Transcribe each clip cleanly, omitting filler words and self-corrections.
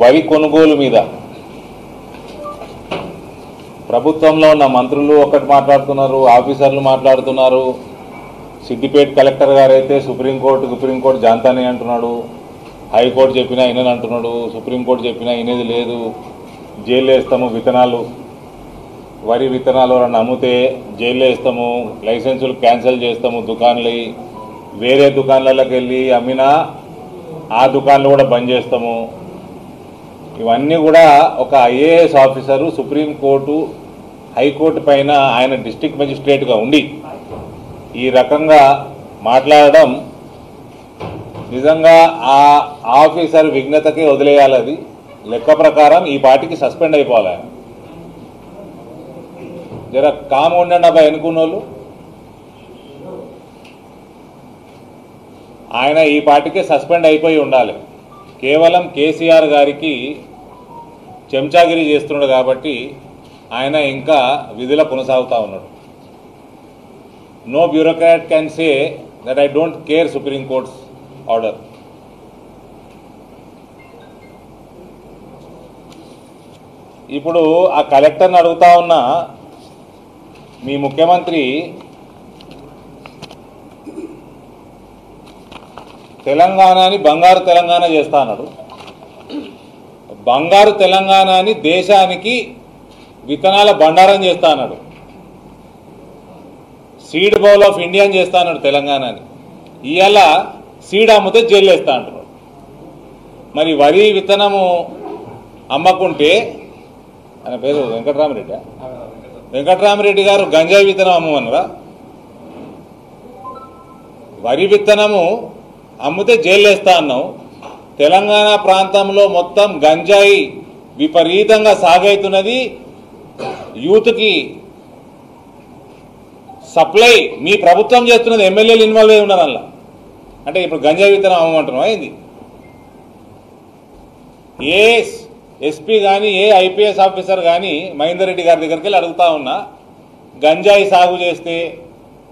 వరి కొనుగోలు మీద ప్రభుత్వంలో ఉన్న మంత్రులు ఒకటి మాట్లాడుతున్నారు, ఆఫీసర్లు మాట్లాడుతున్నారు. సిద్దిపేట కలెక్టర్ గారు అయితే సుప్రీంకోర్టు జాంతానే అంటున్నాడు, హైకోర్టు చెప్పినా ఇనని అంటున్నాడు, సుప్రీంకోర్టు చెప్పినా ఇనేది లేదు. జైలు వేస్తాము, వరి విత్తనాలు ఎవరన్నా అమ్మితే జైలు వేస్తాము, లైసెన్సులు క్యాన్సిల్ చేస్తాము, దుకాణాలు వేరే దుకాణాలకు వెళ్ళి అమ్మినా ఆ దుకాణాలు కూడా బంద్ చేస్తాము. ఇవన్నీ కూడా ఒక ఐఏఎస్ ఆఫీసరు సుప్రీంకోర్టు హైకోర్టు పైన ఆయన డిస్ట్రిక్ట్ మెజిస్ట్రేట్గా ఉండి ఈ రకంగా మాట్లాడడం నిజంగా ఆ ఆఫీసర్ విఘ్నతకే వదిలేయాలి. అది లెక్క ప్రకారం ఈ పార్టీకి సస్పెండ్ అయిపోవాలి. ఆయన జర కామ్ ఉండండి అబ్బాయి అనుకున్నోళ్ళు. ఆయన ఈ పార్టీకి సస్పెండ్ అయిపోయి ఉండాలి. కేవలం కేసీఆర్ గారికి చెంచాగిరి చేస్తున్నాడు కాబట్టి ఆయన ఇంకా విధుల కొనసాగుతూ ఉన్నాడు. No bureaucrat can say that I don't care Supreme Court's order. ఇప్పుడు ఆ కలెక్టర్ని అడుగుతా ఉన్నా, మీ ముఖ్యమంత్రి తెలంగాణని బంగారు తెలంగాణ చేస్తా అన్నాడు. బంగారు తెలంగాణని దేశానికి విత్తనాల బండారం చేస్తా అన్నాడు. సీడ్ బౌల్ ఆఫ్ ఇండియా అని చేస్తా అన్నాడు తెలంగాణని. ఇవాళ సీడ్ అమ్మితే జైలు వేస్తా అంటున్నాడు. మరి వరి విత్తనము అమ్మకుంటే, ఆయన పేరు వెంకటరామరెడ్డి గారు గంజాయి విత్తనం అమ్మమన్నారా? వరి విత్తనము అమ్మితే జైలు వేస్తా అన్నావు. తెలంగాణ ప్రాంతంలో మొత్తం గంజాయి విపరీతంగా సాగైతున్నది. యూత్కి సప్లై మీ ప్రభుత్వం చేస్తున్నది, ఎమ్మెల్యేలు ఇన్వాల్వ్ అయి ఉన్నారు అలా. అంటే ఇప్పుడు గంజాయి విత్తనం అమ్మమంటున్నాం. అయింది ఏ ఎస్పీ కానీ ఏ ఐపీఎస్ ఆఫీసర్ కానీ మహేందర్ రెడ్డి గారి దగ్గరికి వెళ్ళి అడుగుతా ఉన్నా, గంజాయి సాగు చేస్తే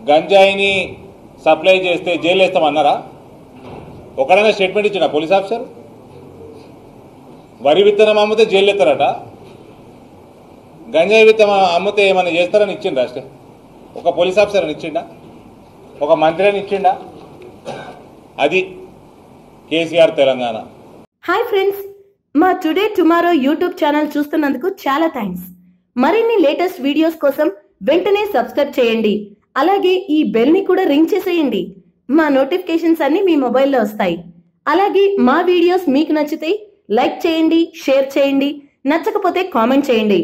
గంజాయిని సప్లై చేస్తే జైలు వేస్తామన్నారా? ఒకడైనా స్టేట్మెంట్ ఇచ్చిన పోలీస్ ఆఫీసర్? వరి విత్తనం అమ్మితే జైలు ఎత్తారట, గంజాయి విత్తనం అమ్మితే ఏమైనా చేస్తారని ఇచ్చిండ్రా? ఒక పోలీస్ ఆఫీసర్ అని ఇచ్చిండా? ఒక మంత్రి అని ఇచ్చిండా? అది కేసీఆర్ తెలంగాణ. హాయ్ ఫ్రెండ్స్, మా టుడే టుమారో యూట్యూబ్ ఛానల్ చూస్తున్నందుకు చాలా థ్యాంక్స్. మరిన్ని లేటెస్ట్ వీడియోస్ కోసం వెంటనే సబ్స్క్రైబ్ చేయండి. అలాగే ఈ బెల్ ని కూడా రింగ్ చేసేయండి. మా నోటిఫికేషన్స్ అన్ని మీ మొబైల్లో వస్తాయి. అలాగే మా వీడియోస్ మీకు నచ్చితే లైక్ చేయండి, షేర్ చేయండి, నచ్చకపోతే కామెంట్ చేయండి.